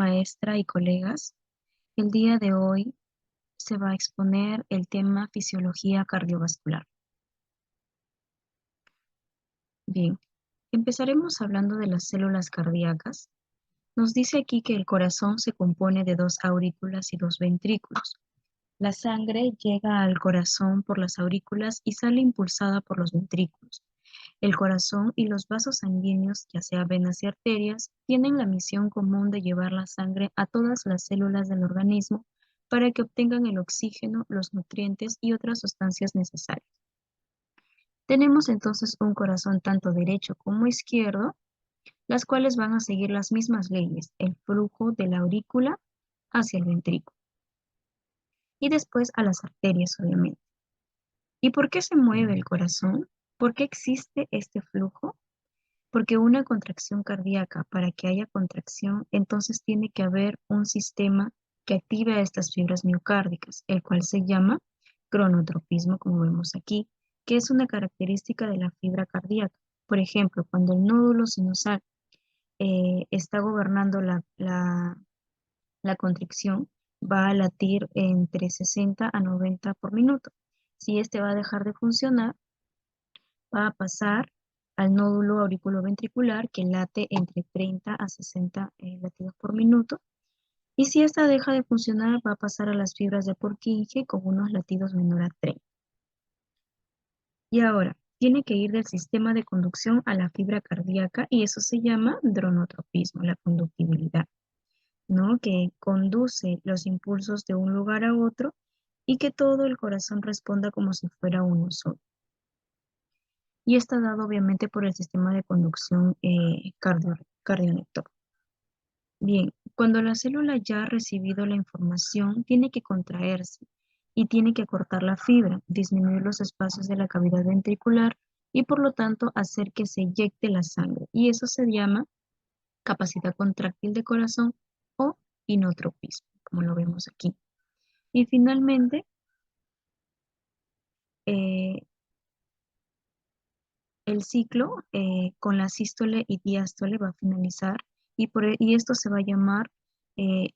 maestra y colegas. El día de hoy se va a exponer el tema fisiología cardiovascular. Bien, empezaremos hablando de las células cardíacas. Nos dice aquí que el corazón se compone de dos aurículas y dos ventrículos. La sangre llega al corazón por las aurículas y sale impulsada por los ventrículos. El corazón y los vasos sanguíneos, ya sea venas y arterias, tienen la misión común de llevar la sangre a todas las células del organismo para que obtengan el oxígeno, los nutrientes y otras sustancias necesarias. Tenemos entonces un corazón tanto derecho como izquierdo, las cuales van a seguir las mismas leyes, el flujo de la aurícula hacia el ventrículo y después a las arterias, obviamente. ¿Y por qué se mueve el corazón? ¿Por qué existe este flujo? Porque una contracción cardíaca, para que haya contracción, entonces tiene que haber un sistema que active estas fibras miocárdicas, el cual se llama cronotropismo, como vemos aquí, que es una característica de la fibra cardíaca. Por ejemplo, cuando el nódulo sinusal está gobernando la contracción, va a latir entre 60 a 90 por minuto. Si este va a dejar de funcionar, va a pasar al nódulo auriculoventricular que late entre 30 a 60 latidos por minuto. Y si esta deja de funcionar, va a pasar a las fibras de Purkinje con unos latidos menor a 30. Y ahora, tiene que ir del sistema de conducción a la fibra cardíaca y eso se llama dronotropismo, la conductibilidad, ¿no? Que conduce los impulsos de un lugar a otro y que todo el corazón responda como si fuera uno solo. Y está dado obviamente por el sistema de conducción cardionector. Bien, cuando la célula ya ha recibido la información, tiene que contraerse y tiene que acortar la fibra, disminuir los espacios de la cavidad ventricular y por lo tanto hacer que se eyecte la sangre. Y eso se llama capacidad contráctil de corazón o inotropismo, como lo vemos aquí. Y finalmente, eh, el ciclo con la sístole y diástole va a finalizar y esto se va a llamar eh,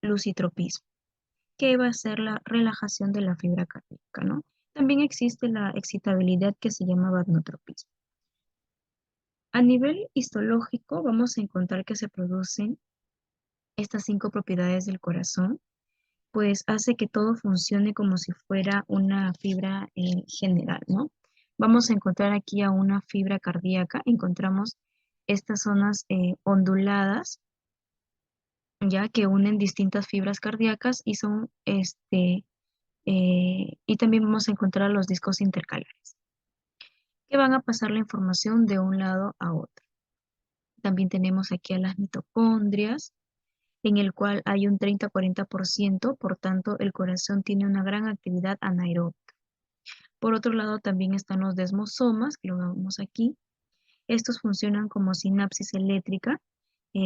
lucitropismo, que va a ser la relajación de la fibra cardíaca, ¿no? También existe la excitabilidad que se llama vagotropismo. A nivel histológico vamos a encontrar que se producen estas 5 propiedades del corazón, pues hace que todo funcione como si fuera una fibra general, ¿no? Vamos a encontrar aquí a una fibra cardíaca, encontramos estas zonas onduladas, ya que unen distintas fibras cardíacas y son, y también vamos a encontrar los discos intercalares, que van a pasar la información de un lado a otro. También tenemos aquí a las mitocondrias, en el cual hay un 30-40%, por tanto el corazón tiene una gran actividad anaeróbica. Por otro lado también están los desmosomas, que lo vemos aquí. Estos funcionan como sinapsis eléctrica,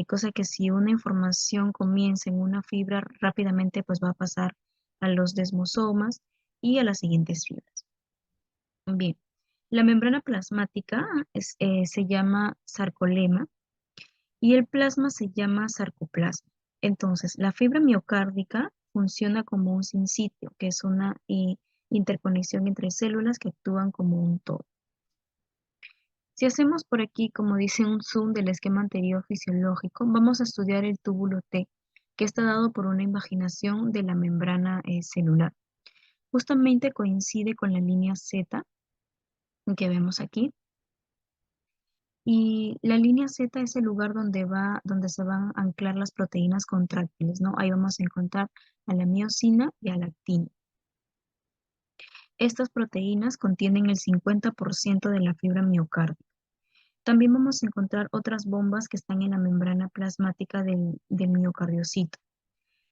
cosa que si una información comienza en una fibra, rápidamente pues va a pasar a los desmosomas y a las siguientes fibras. Bien, la membrana plasmática se llama sarcolema y el plasma se llama sarcoplasma. Entonces, la fibra miocárdica funciona como un sinsitio, que es una interconexión entre células que actúan como un todo. Si hacemos por aquí, como dice un zoom del esquema anterior fisiológico, vamos a estudiar el túbulo T, que está dado por una invaginación de la membrana celular. Justamente coincide con la línea Z que vemos aquí. Y la línea Z es el lugar donde se van a anclar las proteínas contráctiles, ¿no? Ahí vamos a encontrar a la miosina y a la actina. Estas proteínas contienen el 50% de la fibra miocárdica. También vamos a encontrar otras bombas que están en la membrana plasmática del miocardiocito.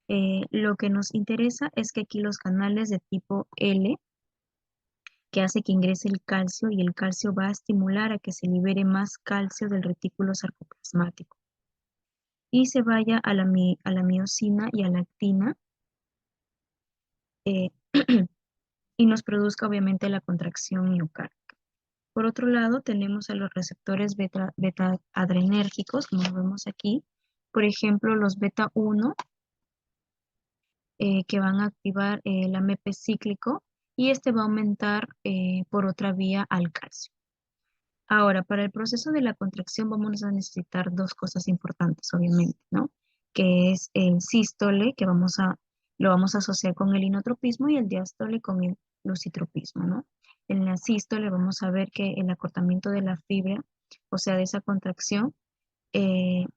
Lo que nos interesa es que aquí los canales de tipo L, que hace que ingrese el calcio, y el calcio va a estimular a que se libere más calcio del retículo sarcoplasmático y se vaya a la miosina y a la actina eh, y nos produzca obviamente la contracción miocárdica. Por otro lado, tenemos a los receptores beta adrenérgicos, como lo vemos aquí, Por ejemplo, los beta 1 que van a activar el AMP cíclico y este va a aumentar por otra vía al calcio. Ahora, para el proceso de la contracción vamos a necesitar dos cosas importantes, obviamente, ¿no? Que es el sístole, lo vamos a asociar con el inotropismo y el diástole con el lucitropismo, ¿no? En la sístole vamos a ver que el acortamiento de la fibra, o sea, de esa contracción, eh,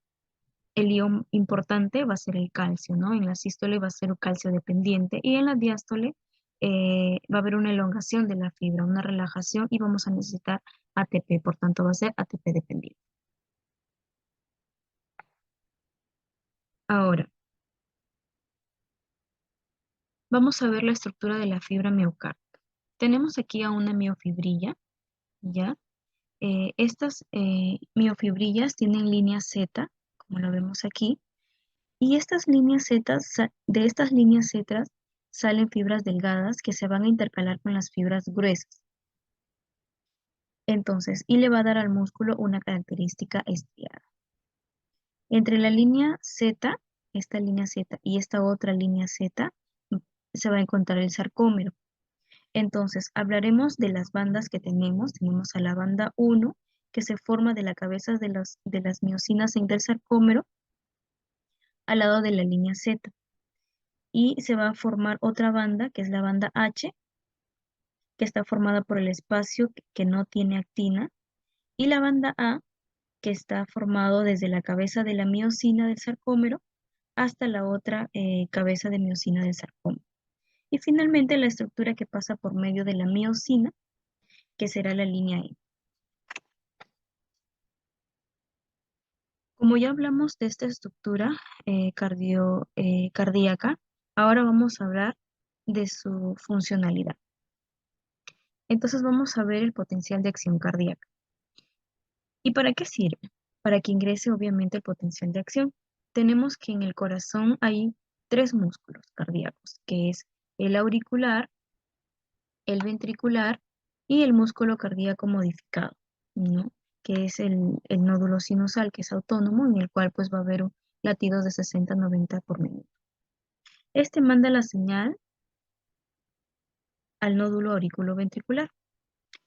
el ion importante va a ser el calcio, ¿no? En la sístole va a ser un calcio dependiente y en la diástole va a haber una elongación de la fibra, una relajación y vamos a necesitar ATP, por tanto va a ser ATP dependiente. Ahora, vamos a ver la estructura de la fibra miocárdica. Tenemos aquí a una miofibrilla, ¿ya? Estas miofibrillas tienen línea Z, como lo vemos aquí, y de estas líneas Z salen fibras delgadas que se van a intercalar con las fibras gruesas. Entonces, y le va a dar al músculo una característica estriada. Entre la línea Z, esta línea Z y esta otra línea Z, se va a encontrar el sarcómero. Entonces, hablaremos de las bandas que tenemos. Tenemos a la banda 1, que se forma de la cabeza de las miosinas del sarcómero al lado de la línea Z. Y se va a formar otra banda, que es la banda H, que está formada por el espacio que no tiene actina, y la banda A, que está formado desde la cabeza de la miosina del sarcómero hasta la otra cabeza de miosina del sarcómero. Y finalmente la estructura que pasa por medio de la miosina, que será la línea E. Como ya hablamos de esta estructura cardíaca, ahora vamos a hablar de su funcionalidad. Entonces vamos a ver el potencial de acción cardíaca. ¿Y para qué sirve? Para que ingrese obviamente el potencial de acción. Tenemos que en el corazón hay tres músculos cardíacos, que es el auricular, el ventricular y el músculo cardíaco modificado, ¿no? Que es el nódulo sinusal, que es autónomo, en el cual pues va a haber latidos de 60 a 90 por minuto. Este manda la señal al nódulo auriculoventricular,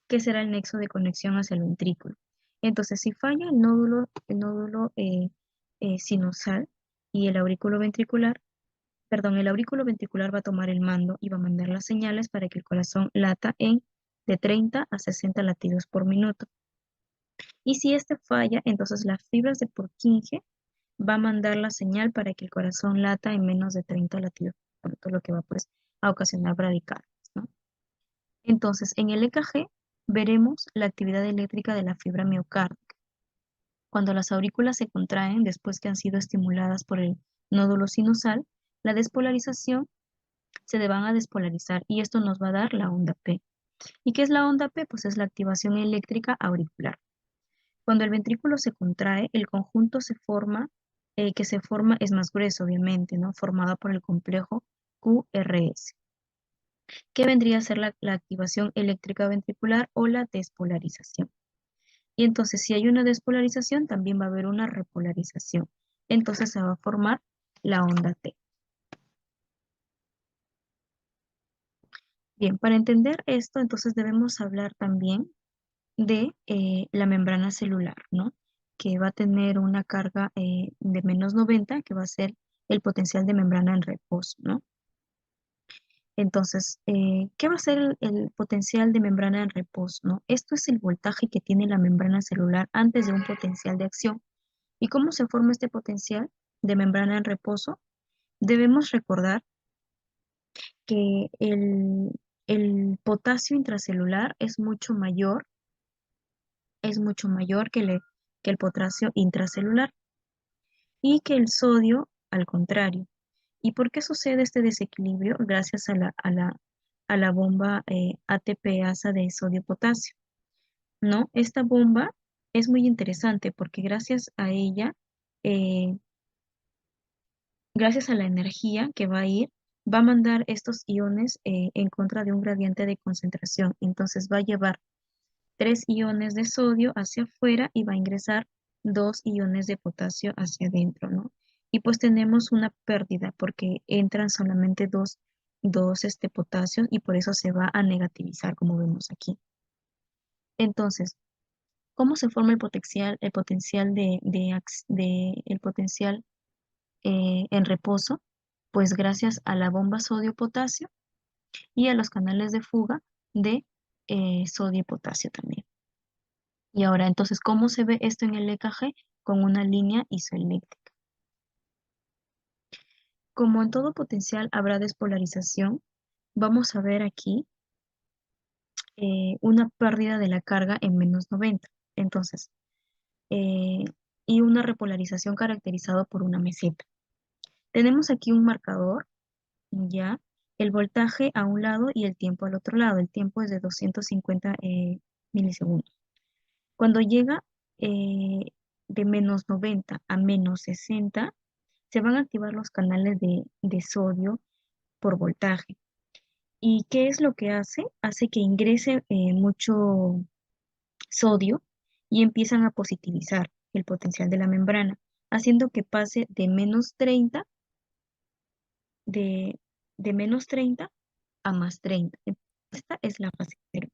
que será el nexo de conexión hacia el ventrículo. Entonces, si falla el nódulo sinusal y el aurículo ventricular, perdón, el aurículo ventricular va a tomar el mando y va a mandar las señales para que el corazón lata en de 30 a 60 latidos por minuto. Y si este falla, entonces las fibras de Purkinje va a mandar la señal para que el corazón lata en menos de 30 latidos por minuto, lo que va pues a ocasionar bradicardias, ¿no? Entonces, en el EKG veremos la actividad eléctrica de la fibra miocárdica. Cuando las aurículas se contraen después que han sido estimuladas por el nódulo sinusal, la despolarización se van a despolarizar y esto nos va a dar la onda P. ¿Y qué es la onda P? Pues es la activación eléctrica auricular. Cuando el ventrículo se contrae, el conjunto que se forma es más grueso, obviamente, ¿no? Formado por el complejo QRS, que vendría a ser la activación eléctrica ventricular o la despolarización. Y entonces, si hay una despolarización, también va a haber una repolarización. Entonces se va a formar la onda T. Bien, para entender esto, entonces debemos hablar también de la membrana celular, ¿no? Que va a tener una carga de -90, que va a ser el potencial de membrana en reposo, ¿no? Entonces, ¿qué va a ser el potencial de membrana en reposo, ¿no? Esto es el voltaje que tiene la membrana celular antes de un potencial de acción. ¿Y cómo se forma este potencial de membrana en reposo? Debemos recordar que el potasio intracelular es mucho mayor que el potasio intracelular y que el sodio al contrario. ¿Y por qué sucede este desequilibrio? Gracias a la bomba ATPasa de sodio-potasio, ¿no? Esta bomba es muy interesante porque eh, gracias a la energía que va a ir, va a mandar estos iones en contra de un gradiente de concentración. Entonces va a llevar 3 iones de sodio hacia afuera y va a ingresar 2 iones de potasio hacia adentro, ¿no? y pues tenemos una pérdida porque entran solamente dos potasios y por eso se va a negativizar como vemos aquí. Entonces, ¿cómo se forma el potencial en reposo? Pues gracias a la bomba sodio-potasio y a los canales de fuga de sodio y potasio también. Y ahora, entonces, ¿cómo se ve esto en el EKG? Con una línea isoeléctrica. Como en todo potencial habrá despolarización, vamos a ver aquí una pérdida de la carga en -90. Entonces, eh, y una repolarización caracterizada por una meseta. Tenemos aquí un marcador, ya, el voltaje a un lado y el tiempo al otro lado. El tiempo es de 250 milisegundos. Cuando llega de -90 a -60, se van a activar los canales de sodio por voltaje. ¿Y qué es lo que hace? Hace que ingrese mucho sodio y empiezan a positivizar el potencial de la membrana, haciendo que pase de -30, de, de -30 a +30. Esta es la fase 0.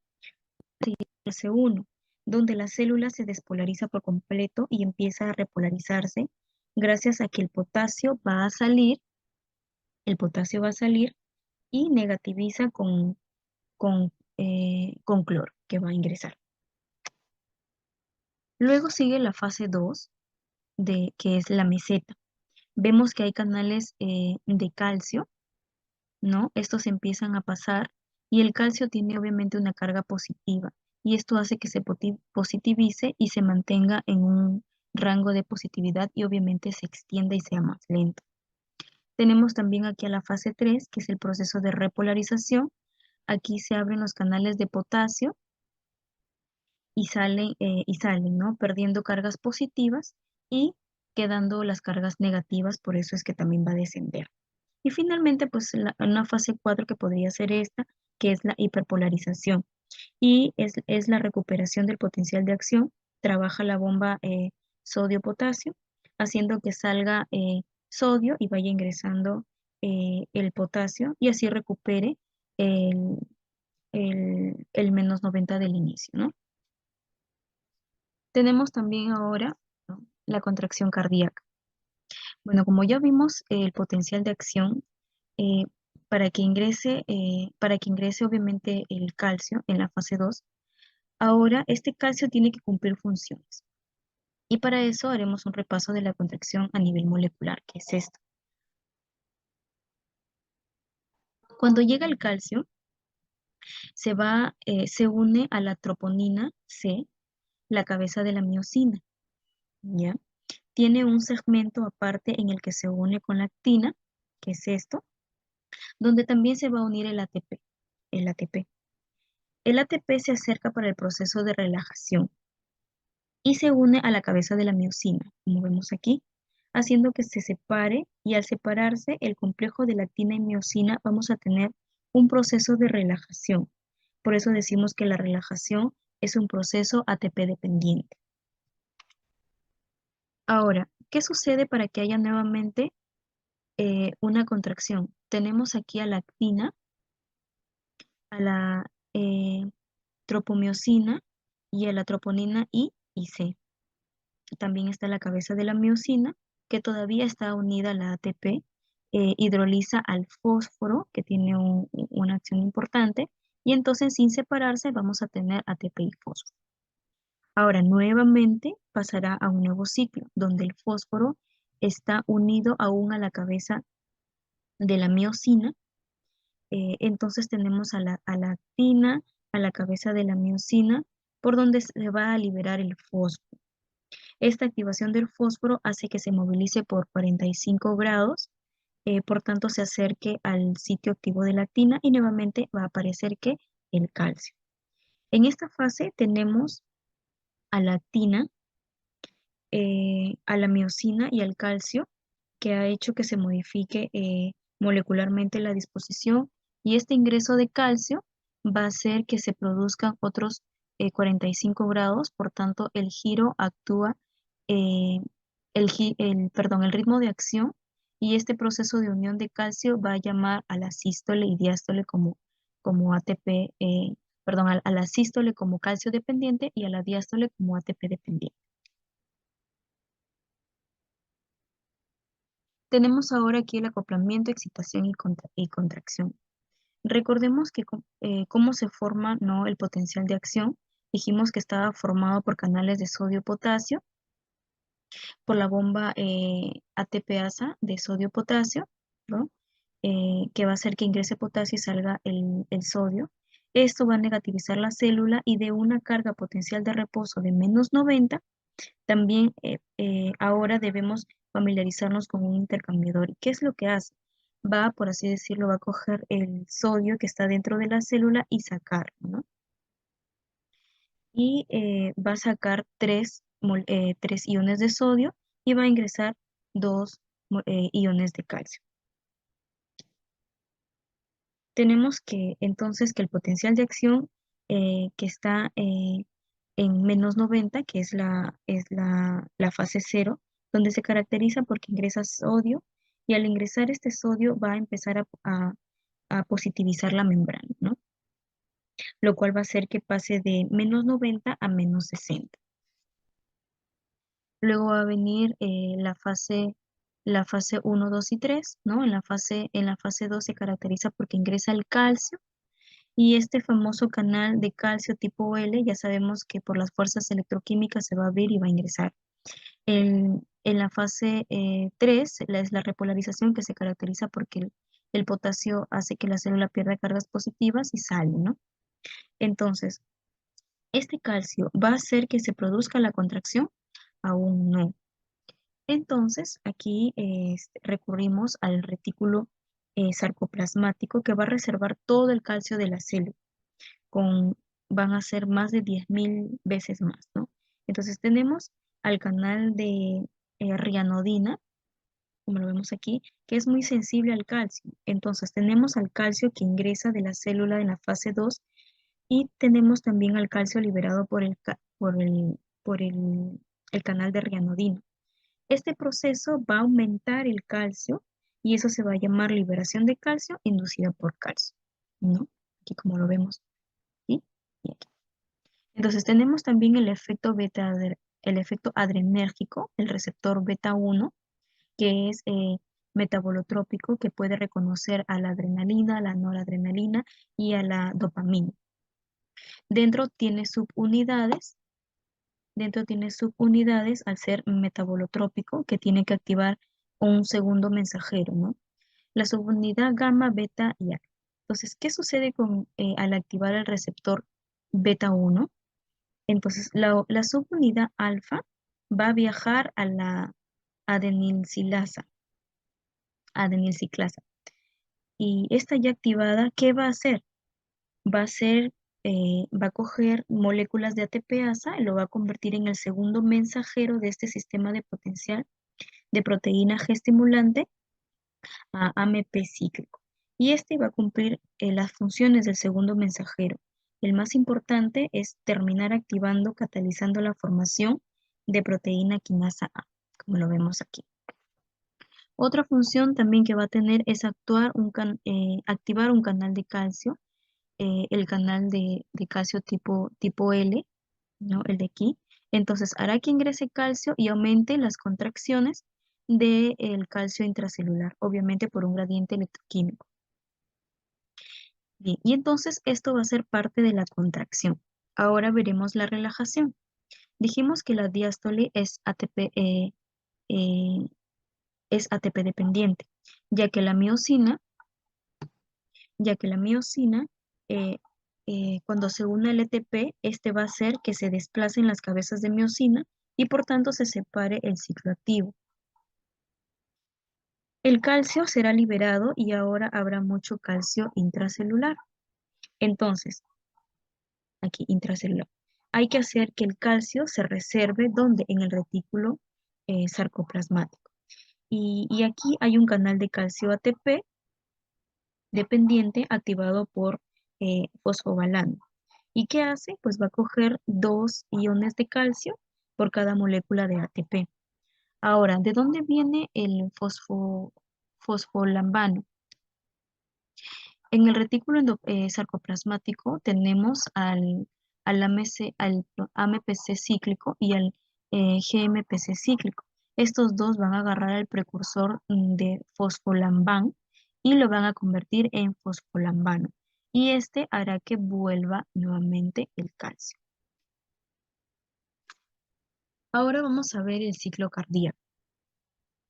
Fase 1, donde la célula se despolariza por completo y empieza a repolarizarse gracias a que el potasio va a salir y negativiza con cloro que va a ingresar. Luego sigue la fase 2, que es la meseta. Vemos que hay canales de calcio, ¿no? Estos empiezan a pasar y el calcio tiene obviamente una carga positiva y esto hace que se positivice y se mantenga en un rango de positividad y obviamente se extienda y sea más lento. Tenemos también aquí a la fase 3, que es el proceso de repolarización. Aquí se abren los canales de potasio y salen, ¿no? Perdiendo cargas positivas y quedando las cargas negativas, por eso es que también va a descender. Y finalmente, pues una fase 4 que podría ser esta, que es la hiperpolarización. Y es la recuperación del potencial de acción. Trabaja la bomba sodio-potasio, haciendo que salga sodio y vaya ingresando el potasio y así recupere el, el -90 del inicio, ¿no? Tenemos también ahora, ¿no?, la contracción cardíaca. Bueno, como ya vimos el potencial de acción, eh, para que ingrese obviamente el calcio en la fase 2, ahora este calcio tiene que cumplir funciones. Y para eso haremos un repaso de la contracción a nivel molecular, que es esto. Cuando llega el calcio, se une a la troponina C, la cabeza de la miosina, ¿ya? Tiene un segmento aparte en el que se une con la actina, que es esto, donde también se va a unir el ATP. El ATP. El ATP se acerca para el proceso de relajación y se une a la cabeza de la miosina, como vemos aquí, haciendo que se separe, y al separarse el complejo de actina y miosina vamos a tener un proceso de relajación. Por eso decimos que la relajación es un proceso ATP dependiente. Ahora, ¿qué sucede para que haya nuevamente una contracción? Tenemos aquí a la actina, a la tropomiosina y a la troponina I y C. También está la cabeza de la miosina, que todavía está unida a la ATP, hidroliza al fósforo, que tiene una acción importante, y entonces sin separarse vamos a tener ATP y fósforo. Ahora nuevamente pasará a un nuevo ciclo, donde el fósforo está unido aún a la cabeza de la miosina. Entonces tenemos a la actina, a la cabeza de la miosina, por donde se va a liberar el fósforo. Esta activación del fósforo hace que se movilice por 45 grados, por tanto se acerque al sitio activo de la actina y nuevamente va a aparecer que el calcio. En esta fase tenemos a la actina, a la miosina y al calcio, que ha hecho que se modifique molecularmente la disposición, y este ingreso de calcio va a hacer que se produzcan otros 45 grados, por tanto el giro actúa el ritmo de acción, y este proceso de unión de calcio va a llamar a la sístole y diástole como ATP, a la sístole como calcio dependiente y a la diástole como ATP dependiente. Tenemos ahora aquí el acoplamiento, excitación y contracción. Recordemos que cómo se forma, ¿no?, el potencial de acción. Dijimos que estaba formado por canales de sodio-potasio, por la bomba ATPasa de sodio-potasio, ¿no? Que va a hacer que ingrese potasio y salga el sodio. Esto va a negativizar la célula, y de una carga potencial de reposo de -90, también ahora debemos familiarizarnos con un intercambiador. ¿Qué es lo que hace? Va, por así decirlo, va a coger el sodio que está dentro de la célula y sacarlo, ¿no? Y va a sacar tres iones de sodio y va a ingresar dos iones de calcio. Tenemos que entonces que el potencial de acción que está en -90, que es la fase cero, donde se caracteriza porque ingresa sodio, y al ingresar este sodio va a empezar a positivizar la membrana, ¿no? Lo cual va a hacer que pase de -90 a -60. Luego va a venir la fase 1, 2 y 3, ¿no? En la fase 2 se caracteriza porque ingresa el calcio, y este famoso canal de calcio tipo L, ya sabemos que por las fuerzas electroquímicas se va a abrir y va a ingresar. En la fase 3 es la repolarización, que se caracteriza porque el potasio hace que la célula pierda cargas positivas y sale, ¿no? Entonces, ¿este calcio va a hacer que se produzca la contracción? Aún no. Entonces, aquí recurrimos al retículo sarcoplasmático, que va a reservar todo el calcio de la célula. Van a ser más de 10.000 veces más, ¿no? Entonces tenemos al canal de rianodina, como lo vemos aquí, que es muy sensible al calcio. Entonces tenemos al calcio que ingresa de la célula en la fase 2, y tenemos también al calcio liberado por el canal de rianodina. Este proceso va a aumentar el calcio, y eso se va a llamar liberación de calcio inducida por calcio, ¿no? Aquí como lo vemos, ¿sí? Y aquí. Entonces tenemos también el efecto adrenérgico, el receptor beta 1, que es metabolotrópico, que puede reconocer a la adrenalina, a la noradrenalina y a la dopamina. Dentro tiene subunidades, al ser metabolotrópico, que tiene que activar un segundo mensajero, ¿no? La subunidad gamma, beta y alfa. Entonces, ¿qué sucede al activar el receptor beta 1? Entonces, la subunidad alfa va a viajar a la adenilciclasa. Y esta ya activada, ¿qué va a hacer? Va a coger moléculas de ATPasa y lo va a convertir en el segundo mensajero de este sistema de potencial de proteína G estimulante a AMP cíclico. Y este va a cumplir las funciones del segundo mensajero. El más importante es terminar activando, catalizando la formación de proteína quinasa A, como lo vemos aquí. Otra función también que va a tener es activar un canal de calcio, el canal de calcio tipo L, ¿no? El de aquí. Entonces hará que ingrese calcio y aumente las contracciones del calcio intracelular, obviamente por un gradiente electroquímico. Bien, y entonces esto va a ser parte de la contracción. Ahora veremos la relajación. Dijimos que la diástole eh, es ATP dependiente, ya que la miosina, eh, cuando se une al ATP, este va a hacer que se desplacen las cabezas de miosina, y por tanto se separe el ciclo activo. El calcio será liberado y ahora habrá mucho calcio intracelular. Entonces, aquí intracelular. Hay que hacer que el calcio se reserve, ¿dónde? En el retículo sarcoplasmático. Y aquí hay un canal de calcio ATP dependiente activado por fosfobalano. ¿Y qué hace? Pues va a coger 2 iones de calcio por cada molécula de ATP. Ahora, ¿de dónde viene el fosfolambano? En el retículo sarcoplasmático tenemos al AMPC cíclico y al GMPC cíclico. Estos dos van a agarrar el precursor de fosfolambán y lo van a convertir en fosfolambano. Y este hará que vuelva nuevamente el calcio. Ahora vamos a ver el ciclo cardíaco.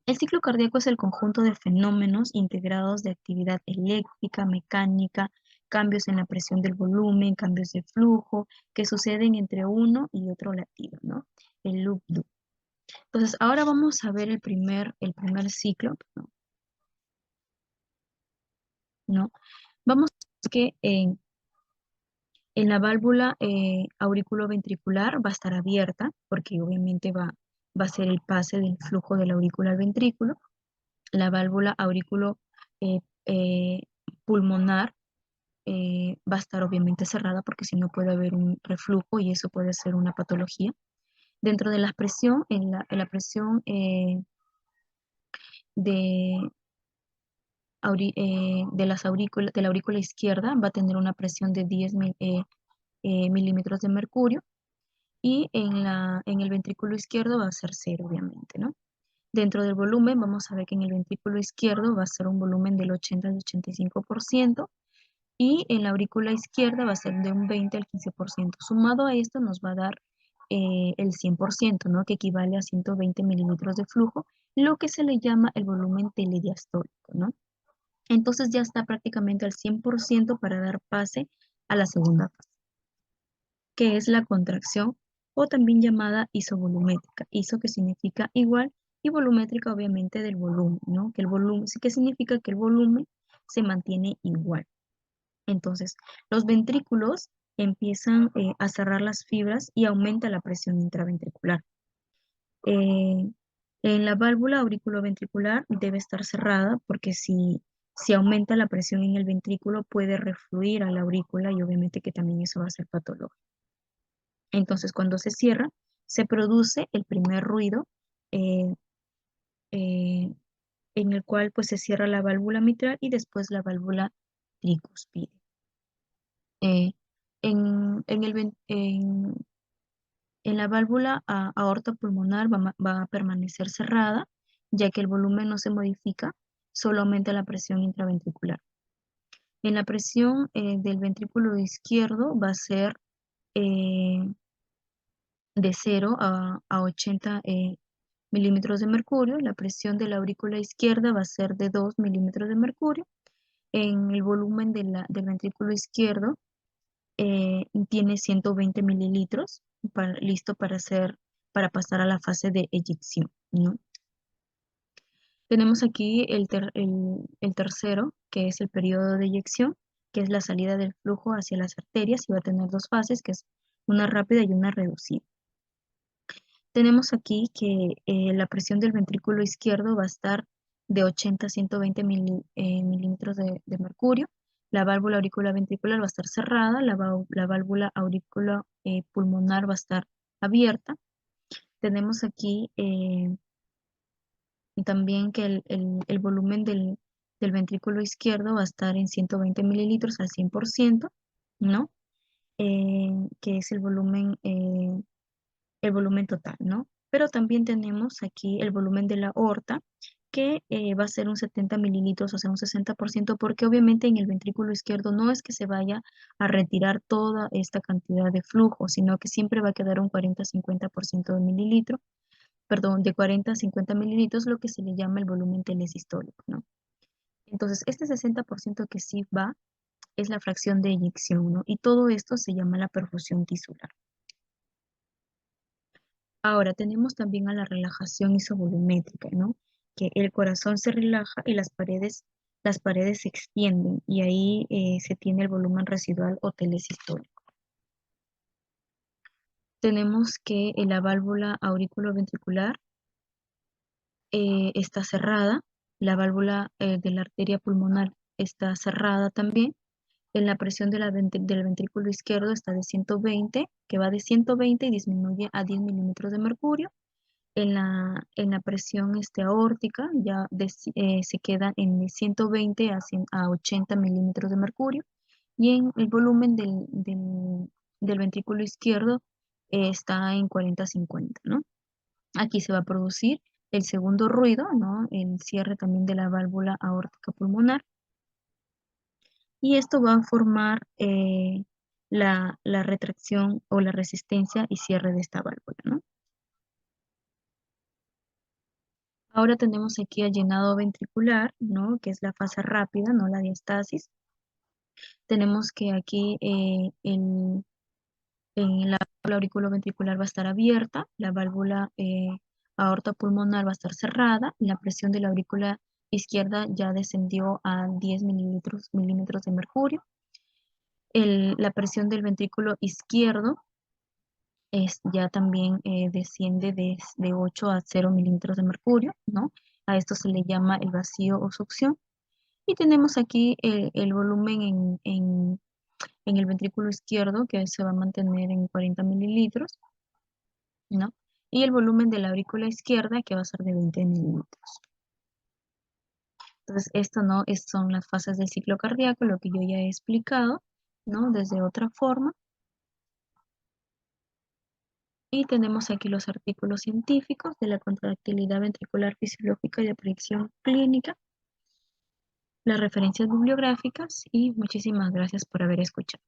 El ciclo cardíaco es el conjunto de fenómenos integrados de actividad eléctrica, mecánica, cambios en la presión del volumen, cambios de flujo, que suceden entre uno y otro latido, ¿no? El loop-do. Entonces, ahora vamos a ver el primer ciclo, ¿no? Vamos a ver que en la válvula auriculoventricular va a estar abierta, porque obviamente va a ser el pase del flujo del aurículo al ventrículo. La válvula aurículo eh, eh, pulmonar va a estar obviamente cerrada porque si no puede haber un reflujo y eso puede ser una patología. Dentro de la presión, en la presión de, de la aurícula izquierda va a tener una presión de 10 milímetros de mercurio y en el ventrículo izquierdo va a ser cero, obviamente, ¿no? Dentro del volumen, vamos a ver que en el ventrículo izquierdo va a ser un volumen del 80 al 85% y en la aurícula izquierda va a ser de un 20 al 15%. Sumado a esto nos va a dar el 100%, ¿no? Que equivale a 120 mililitros de flujo, lo que se le llama el volumen telediastólico, ¿no? Entonces ya está prácticamente al 100% para dar pase a la segunda fase, que es la contracción o también llamada isovolumétrica. Iso que significa igual y volumétrica obviamente del volumen, ¿no? Que el volumen, sí que significa que el volumen se mantiene igual. Entonces, los ventrículos empiezan a cerrar las fibras y aumenta la presión intraventricular. Eh, en la válvula auriculoventricular debe estar cerrada porque si aumenta la presión en el ventrículo puede refluir a la aurícula y obviamente que también eso va a ser patológico. Entonces, cuando se cierra, se produce el primer ruido eh, eh, en el cual pues se cierra la válvula mitral y después la válvula tricuspide. Eh, en la válvula aorta pulmonar va a permanecer cerrada, ya que el volumen no se modifica, solo aumenta la presión intraventricular. En la presión del ventrículo izquierdo va a ser eh, de 0 a 80 milímetros de mercurio. La presión de la aurícula izquierda va a ser de 2 milímetros de mercurio. En el volumen del ventrículo izquierdo tiene 120 mililitros listo para pasar a la fase de eyección, ¿no? Tenemos aquí el tercero, que es el periodo de eyección, que es la salida del flujo hacia las arterias y va a tener dos fases, que es una rápida y una reducida. Tenemos aquí que la presión del ventrículo izquierdo va a estar de 80 a 120 milímetros de mercurio. La válvula auricular ventricular va a estar cerrada, la válvula auricular pulmonar va a estar abierta. Tenemos aquí también que el volumen del ventrículo izquierdo va a estar en 120 mililitros al 100%, ¿no? Que es el volumen total, ¿no? Pero también tenemos aquí el volumen de la aorta, que va a ser un 70 mililitros, o sea, un 60%, porque obviamente en el ventrículo izquierdo no es que se vaya a retirar toda esta cantidad de flujo, sino que siempre va a quedar un 40-50% de mililitro, perdón, de 40 a 50 mililitros, lo que se le llama el volumen telesistólico, ¿no? Entonces, este 60% que sí va es la fracción de eyección, ¿no? Y todo esto se llama la perfusión tisular. Ahora tenemos también a la relajación isovolumétrica, ¿no? Que el corazón se relaja y las paredes se extienden y ahí se tiene el volumen residual o telesistólico. Tenemos que la válvula auriculoventricular está cerrada, la válvula de la arteria pulmonar está cerrada también. En la presión del ventrículo izquierdo está de 120, que va de 120 y disminuye a 10 milímetros de mercurio. En la presión aórtica se queda en de 120 a 80 milímetros de mercurio, y en el volumen del ventrículo izquierdo está en 40-50, ¿no? Aquí se va a producir el segundo ruido, ¿no? El cierre también de la válvula aórtica pulmonar, y esto va a formar la retracción o la resistencia y cierre de esta válvula, ¿no? Ahora tenemos aquí el llenado ventricular, ¿no? Que es la fase rápida, ¿no? La diastasis. Tenemos que aquí en la válvula auriculoventricular va a estar abierta, la válvula aorta pulmonar va a estar cerrada, la presión de la aurícula izquierda ya descendió a 10 milímetros de mercurio. La presión del ventrículo izquierdo ya también desciende de 8 a 0 milímetros de mercurio, ¿no? A esto se le llama el vacío o succión. Y tenemos aquí el volumen en el ventrículo izquierdo, que se va a mantener en 40 mililitros, ¿no? Y el volumen de la aurícula izquierda, que va a ser de 20 mililitros. Entonces, esto no son las fases del ciclo cardíaco, lo que yo ya he explicado, ¿no? Desde otra forma. Y tenemos aquí los artículos científicos de la contractilidad ventricular fisiológica y de predicción clínica, las referencias bibliográficas, y muchísimas gracias por haber escuchado.